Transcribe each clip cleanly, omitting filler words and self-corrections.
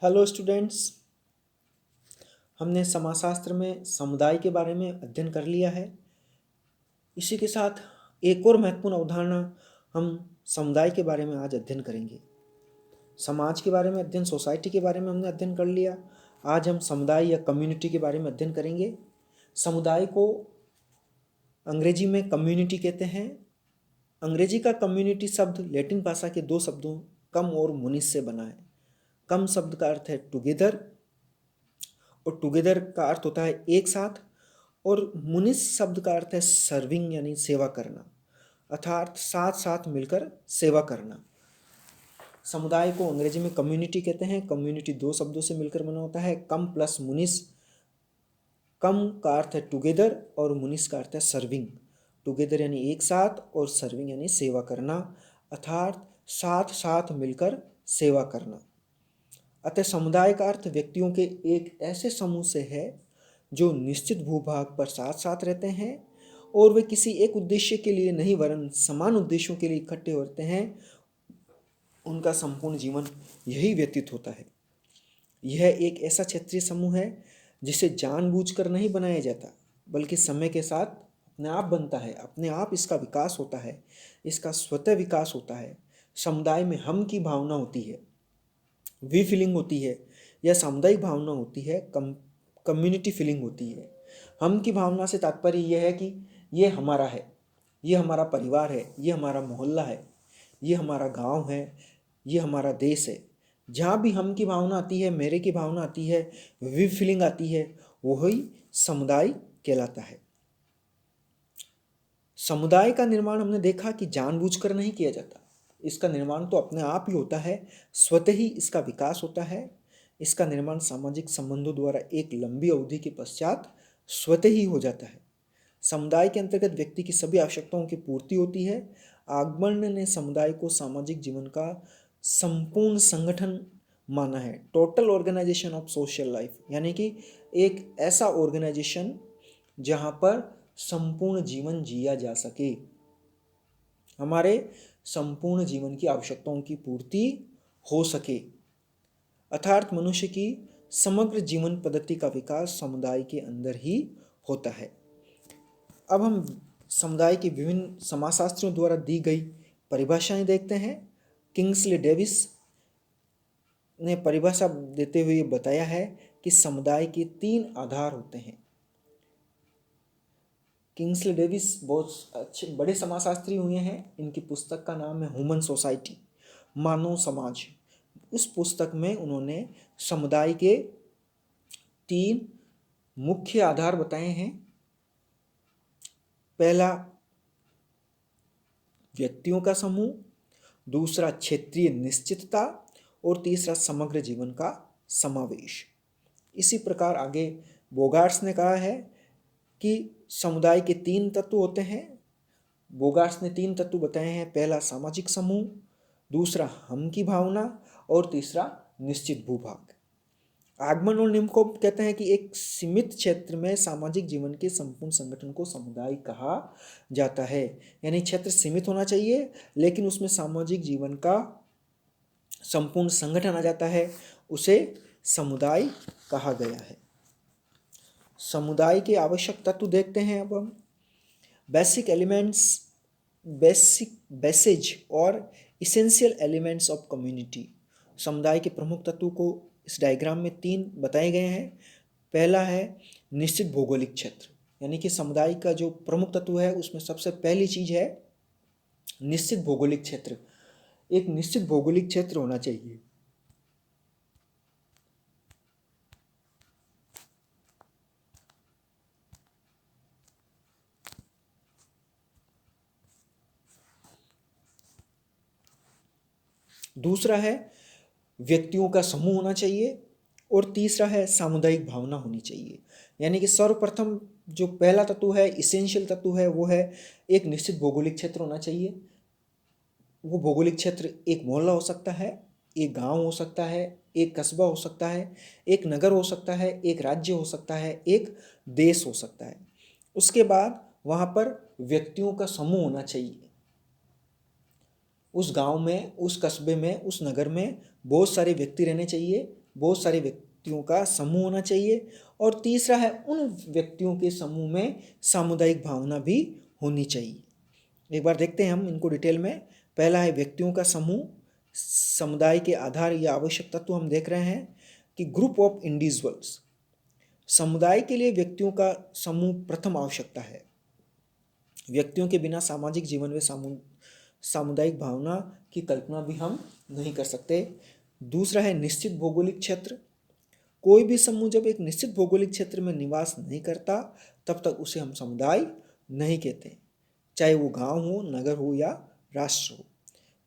Hello students. हमने समाजशास्त्र में समुदाय के बारे में अध्ययन कर लिया है। इसी के साथ एक और महत्वपूर्ण अवधारणा हम समुदाय के बारे में आज अध्ययन करेंगे। समाज के बारे में अध्ययन, सोसाइटी के बारे में हमने अध्ययन कर लिया। आज हम समुदाय या कम्युनिटी के बारे में अध्ययन करेंगे। समुदाय को अंग्रेजी में कम्युनिटी कहते हैं। अंग्रेजी का कम्युनिटी शब्द लैटिन भाषा के दो शब्दों कम और मुनिस से बना है। कम शब्द का अर्थ है टुगेदर और टुगेदर का अर्थ होता है एक साथ, और मुनिस शब्द का अर्थ है सर्विंग यानी सेवा करना, अर्थात साथ साथ मिलकर सेवा करना। समुदाय को अंग्रेजी में कम्युनिटी कहते हैं। कम्युनिटी दो शब्दों से मिलकर बना होता है, कम प्लस मुनिस। कम का अर्थ है टुगेदर और मुनिस का अर्थ है सर्विंग। टुगेदर यानी एक साथ और सर्विंग यानी सेवा करना, अर्थात साथ साथ मिलकर सेवा करना। अतः समुदाय का अर्थ व्यक्तियों के एक ऐसे समूह से है जो निश्चित भूभाग पर साथ साथ रहते हैं और वे किसी एक उद्देश्य के लिए नहीं वरन समान उद्देश्यों के लिए इकट्ठे होते हैं। उनका संपूर्ण जीवन यही व्यतीत होता है। यह एक ऐसा क्षेत्रीय समूह है जिसे जानबूझकर नहीं बनाया जाता, बल्कि समय के साथ अपने आप बनता है, अपने आप इसका विकास होता है, इसका स्वतः विकास होता है। समुदाय में हम की भावना होती है, वी फीलिंग होती है, या सामुदायिक भावना होती है, कम्युनिटी फीलिंग होती है। हम की भावना से तात्पर्य यह है कि ये हमारा है, ये हमारा परिवार है, ये हमारा मोहल्ला है, ये हमारा गांव है, ये हमारा देश है। जहाँ भी हम की भावना आती है, मेरे की भावना आती है, वी फीलिंग आती है, वही समुदाय कहलाता है। समुदाय का निर्माण हमने देखा कि जानबूझकर नहीं किया जाता। इसका निर्माण तो अपने आप ही होता है, स्वतः ही इसका विकास होता है। इसका निर्माण सामाजिक संबंधों द्वारा एक लंबी अवधि के पश्चात स्वतः ही हो जाता है। समुदाय के अंतर्गत व्यक्ति की सभी आवश्यकताओं की पूर्ति होती है। आगमन ने समुदाय को सामाजिक जीवन का संपूर्ण संगठन माना है, total organization of social life, यानी कि एक ऐसा ऑर्गेनाइजेशन जहाँ पर संपूर्ण जीवन जिया जा सके, हमारे संपूर्ण जीवन की आवश्यकताओं की पूर्ति हो सके, अर्थात मनुष्य की समग्र जीवन पद्धति का विकास समुदाय के अंदर ही होता है। अब हम समुदाय के विभिन्न समाजशास्त्रियों द्वारा दी गई परिभाषाएं देखते हैं। किंग्सले डेविस ने परिभाषा देते हुए बताया है कि समुदाय के तीन आधार होते हैं। किंग्सले डेविस बहुत अच्छे बड़े समाजशास्त्री हुए हैं। इनकी पुस्तक का नाम है ह्यूमन सोसाइटी, मानव समाज। इस पुस्तक में उन्होंने समुदाय के तीन मुख्य आधार बताए हैं। पहला व्यक्तियों का समूह, दूसरा क्षेत्रीय निश्चितता और तीसरा समग्र जीवन का समावेश। इसी प्रकार आगे बोगार्ट्स ने कहा है कि समुदाय के तीन तत्व होते हैं। बोगार्ट्स ने तीन तत्व बताए हैं। पहला सामाजिक समूह, दूसरा हम की भावना और तीसरा निश्चित भूभाग। आगमन और निम्कोप कहते हैं कि एक सीमित क्षेत्र में सामाजिक जीवन के संपूर्ण संगठन को समुदाय कहा जाता है। यानी क्षेत्र सीमित होना चाहिए, लेकिन उसमें सामाजिक जीवन का संपूर्ण संगठन आ जाता है, उसे समुदाय कहा गया है। समुदाय के आवश्यक तत्व देखते हैं अब हम। बेसिक एलिमेंट्स, बेसेज और इसेंशियल एलिमेंट्स ऑफ कम्युनिटी। समुदाय के प्रमुख तत्वों को इस डायग्राम में तीन बताए गए हैं। पहला है निश्चित भौगोलिक क्षेत्र, यानी कि समुदाय का जो प्रमुख तत्व है उसमें सबसे पहली चीज है निश्चित भौगोलिक क्षेत्र। एक निश्चित भौगोलिक क्षेत्र होना चाहिए। दूसरा है व्यक्तियों का समूह होना चाहिए और तीसरा है सामुदायिक भावना होनी चाहिए। यानी कि सर्वप्रथम जो पहला तत्व है, इसेंशियल तत्व है, वो है एक निश्चित भौगोलिक क्षेत्र होना चाहिए। वो भौगोलिक क्षेत्र एक मोहल्ला हो सकता है, एक गांव हो सकता है, एक कस्बा हो सकता है, एक नगर हो सकता है, एक राज्य हो सकता है, एक देश हो सकता है। उसके बाद वहाँ पर व्यक्तियों का समूह होना चाहिए। उस गांव में, उस कस्बे में, उस नगर में बहुत सारे व्यक्ति रहने चाहिए बहुत सारे व्यक्तियों का समूह होना चाहिए। और तीसरा है उन व्यक्तियों के समूह में सामुदायिक भावना भी होनी चाहिए। एक बार देखते हैं हम इनको डिटेल में। पहला है व्यक्तियों का समूह। समुदाय के आधार या आवश्यक तत्व हम देख रहे हैं कि ग्रुप ऑफ इंडिविजुअल्स। समुदाय के लिए व्यक्तियों का समूह प्रथम आवश्यकता है। व्यक्तियों के बिना सामाजिक जीवन में सामुदायिक भावना की कल्पना भी हम नहीं कर सकते। दूसरा है निश्चित भौगोलिक क्षेत्र। कोई भी समूह जब एक निश्चित भौगोलिक क्षेत्र में निवास नहीं करता तब तक उसे हम समुदाय नहीं कहते, चाहे वो गांव हो, नगर हो या राष्ट्र हो।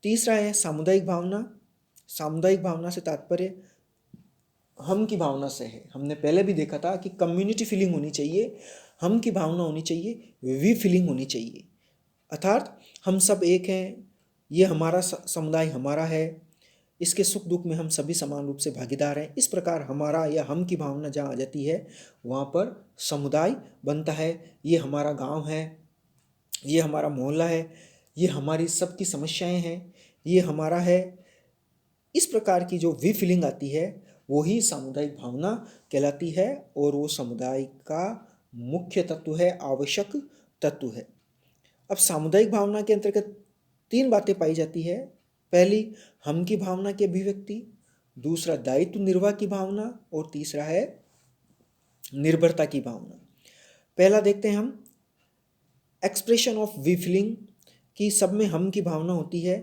तीसरा है सामुदायिक भावना। सामुदायिक भावना से तात्पर्य हम की भावना से है। हमने पहले भी देखा था कि कम्युनिटी फीलिंग होनी चाहिए, हम की भावना होनी चाहिए, वी फीलिंग होनी चाहिए। अर्थात हम सब एक हैं, ये हमारा समुदाय हमारा है, इसके सुख दुख में हम सभी समान रूप से भागीदार हैं। इस प्रकार हमारा या हम की भावना जहाँ आ जाती है वहाँ पर समुदाय बनता है। ये हमारा गांव है, ये हमारा मोहल्ला है, ये हमारी सबकी समस्याएं हैं, ये हमारा है। इस प्रकार की जो वी फीलिंग आती है वो ही सामुदायिक भावना कहलाती है और वो समुदाय का मुख्य तत्व है, आवश्यक तत्व है। अब सामुदायिक भावना के अंतर्गत तीन बातें पाई जाती है। पहली हम की भावना की अभिव्यक्ति, दूसरा दायित्व निर्वाह की भावना और तीसरा है निर्भरता की भावना। पहला देखते हैं हम एक्सप्रेशन ऑफ वी फीलिंग कि सब में हम की भावना होती है।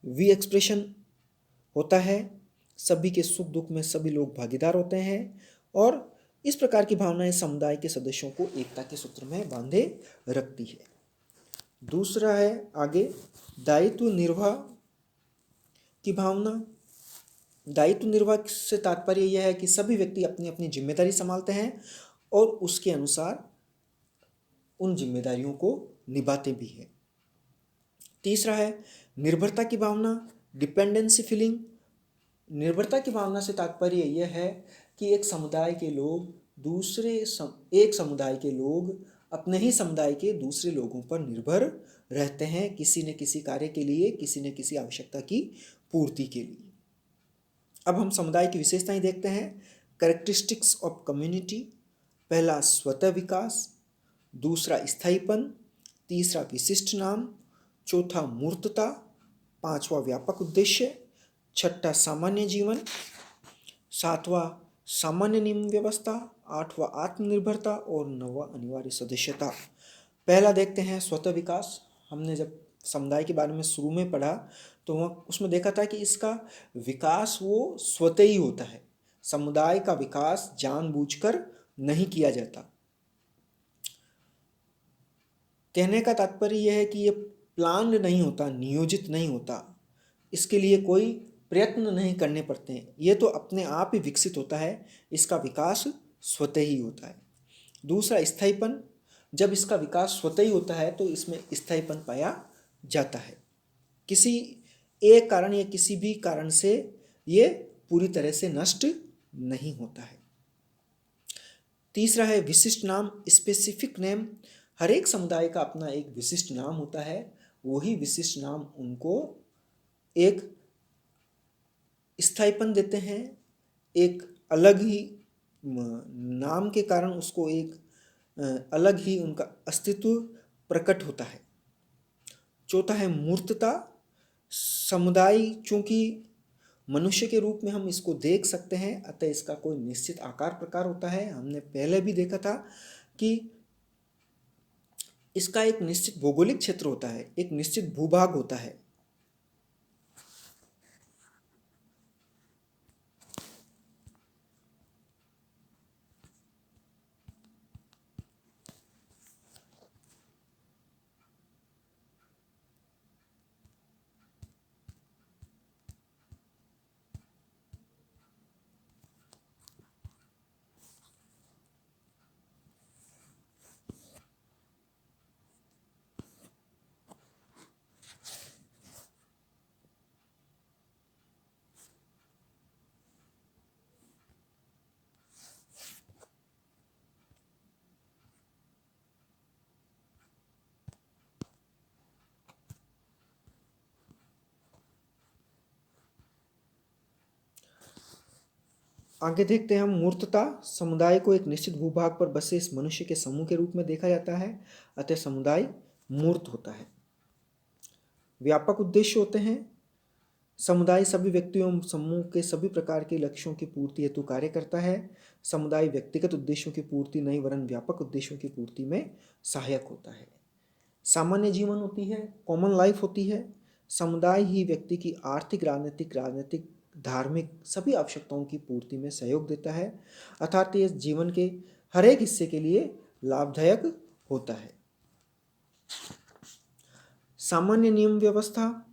वी एक्सप्रेशन होता है सभी के सुख दुख में सभी लोग भागीदार होते हैं और इस प्रकार की भावनाएं समुदाय के सदस्यों को एकता के सूत्र में बांधे रखती है। दूसरा है आगे दायित्व निर्वाह की भावना। दायित्व निर्वाह से तात्पर्य यह है कि सभी व्यक्ति अपनी अपनी जिम्मेदारी संभालते हैं और उसके अनुसार उन जिम्मेदारियों को निभाते भी हैं। तीसरा है निर्भरता की भावना, डिपेंडेंसी फीलिंग। निर्भरता की भावना से तात्पर्य यह है कि एक समुदाय के लोग एक समुदाय के लोग अपने ही समुदाय के दूसरे लोगों पर निर्भर रहते हैं, किसी न किसी कार्य के लिए, किसी न किसी आवश्यकता की पूर्ति के लिए। अब हम समुदाय की विशेषताएं देखते हैं। Characteristics of community. पहला स्वतः विकास, दूसरा स्थायीपन, तीसरा विशिष्ट नाम, चौथा मूर्तता, पांचवा व्यापक उद्देश्य, छठा सामान्य जीवन, सातवां सामान्य नियम व्यवस्था, आठवां आत्मनिर्भरता और नौवां अनिवार्य सदस्यता। पहला देखते हैं स्वतः विकास। हमने जब समुदाय के बारे में शुरू में पढ़ा तो वह उसमें देखा था कि इसका विकास वो स्वतः ही होता है। समुदाय का विकास जानबूझकर नहीं किया जाता। कहने का तात्पर्य यह है कि ये प्लान नहीं होता, नियोजित नहीं होता, इसके लिए कोई प्रयत्न नहीं करने पड़ते हैं, ये तो अपने आप ही विकसित होता है, इसका विकास स्वतः ही होता है। दूसरा स्थायीपन। जब इसका विकास स्वतः ही होता है तो इसमें स्थायीपन पाया जाता है, किसी एक कारण या किसी भी कारण से ये पूरी तरह से नष्ट नहीं होता है। तीसरा है विशिष्ट नाम, स्पेसिफिक नेम। हर एक समुदाय का अपना एक विशिष्ट नाम होता है, वही विशिष्ट नाम उनको एक स्थायीपन देते हैं, एक अलग ही नाम के कारण उसको एक अलग ही उनका अस्तित्व प्रकट होता है। चौथा है मूर्तता। समुदाय चूंकि मनुष्य के रूप में हम इसको देख सकते हैं, अतः इसका कोई निश्चित आकार प्रकार होता है। हमने पहले भी देखा था कि इसका एक निश्चित भौगोलिक क्षेत्र होता है, एक निश्चित भूभाग होता है। आगे देखते हैं हम मूर्तता। समुदाय को एक निश्चित भूभाग पर बसे इस मनुष्य के समूह के रूप में देखा जाता है, अतः समुदाय मूर्त होता है। व्यापक उद्देश्य होते हैं। समुदाय सभी व्यक्तियों एवं समूह के सभी प्रकार के लक्ष्यों की पूर्ति हेतु कार्य करता है। समुदाय व्यक्तिगत उद्देश्यों की पूर्ति नहीं वरन व्यापक उद्देश्यों की पूर्ति में सहायक होता है। सामान्य जीवन होती है, कॉमन लाइफ होती है। समुदाय ही व्यक्ति की आर्थिक, राजनीतिक, धार्मिक सभी आवश्यकताओं की पूर्ति में सहयोग देता है, अर्थात ये जीवन के हर एक हिस्से के लिए लाभदायक होता है। सामान्य नियम व्यवस्था।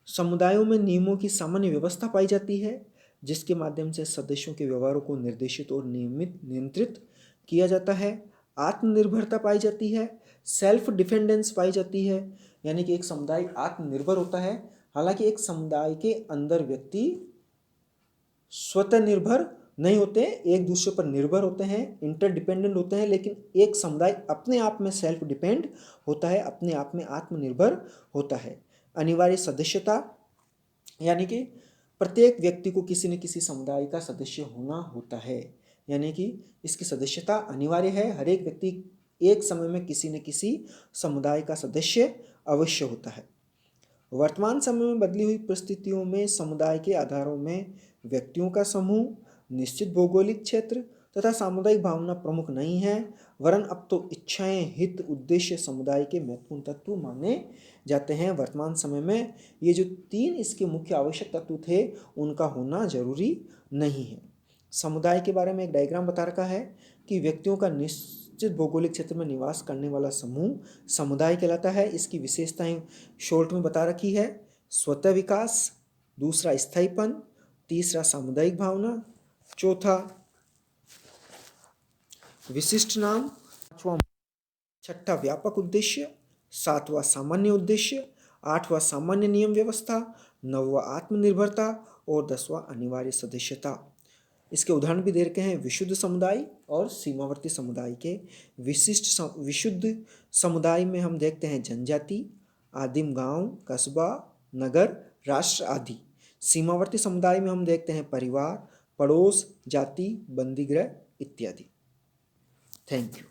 समुदायों में नियमों की सामान्य व्यवस्था पाई जाती है, जिसके माध्यम से सदस्यों के व्यवहारों को निर्देशित और नियंत्रित किया जाता है। आत्मनिर्भरता पाई जाती है, सेल्फ डिपेंडेंस पाई जाती है, यानी कि एक समुदाय आत्मनिर्भर होता है। हालांकि एक समुदाय के अंदर व्यक्ति स्वतः निर्भर नहीं होते, एक दूसरे पर निर्भर होते हैं, इंटरडिपेंडेंट होते हैं, लेकिन एक समुदाय अपने आप में सेल्फ डिपेंड होता है, अपने आप में आत्मनिर्भर होता है। अनिवार्य सदस्यता, यानी कि प्रत्येक व्यक्ति को किसी न किसी समुदाय का सदस्य होना होता है, यानी कि इसकी सदस्यता अनिवार्य है। हर एक व्यक्ति एक समय में किसी न किसी समुदाय का सदस्य अवश्य होता है। वर्तमान समय में बदली हुई परिस्थितियों में समुदाय के आधारों में व्यक्तियों का समूह, निश्चित भौगोलिक क्षेत्र तथा सामुदायिक भावना प्रमुख नहीं है, वरन अब तो इच्छाएं, हित, उद्देश्य समुदाय के महत्वपूर्ण तत्व माने जाते हैं। वर्तमान समय में ये जो 3 इसके मुख्य आवश्यक तत्व थे, उनका होना जरूरी नहीं है। समुदाय के बारे में एक डायग्राम बता रखा है कि व्यक्तियों का निश्चित भौगोलिक क्षेत्र में निवास करने वाला समूह समुदाय कहलाता है। इसकी विशेषताएं शॉर्ट में बता रखी है। स्वतः विकास, दूसरा स्थायीपन, तीसरा सामुदायिक भावना, चौथा विशिष्ट नाम, पांचवा, छठा व्यापक उद्देश्य, सातवां सामान्य उद्देश्य, आठवां सामान्य नियम व्यवस्था, नौवां आत्मनिर्भरता और 10वां अनिवार्य सदस्यता। इसके उदाहरण भी दे रखे हैं विशुद्ध समुदाय और सीमावर्ती समुदाय के। विशुद्ध समुदाय में हम देखते हैं जनजाति, आदिम गांव, कस्बा, नगर, राष्ट्र आदि। सीमावर्ती समुदाय में हम देखते हैं परिवार, पड़ोस, जाति, बंदीगृह इत्यादि। Thank you.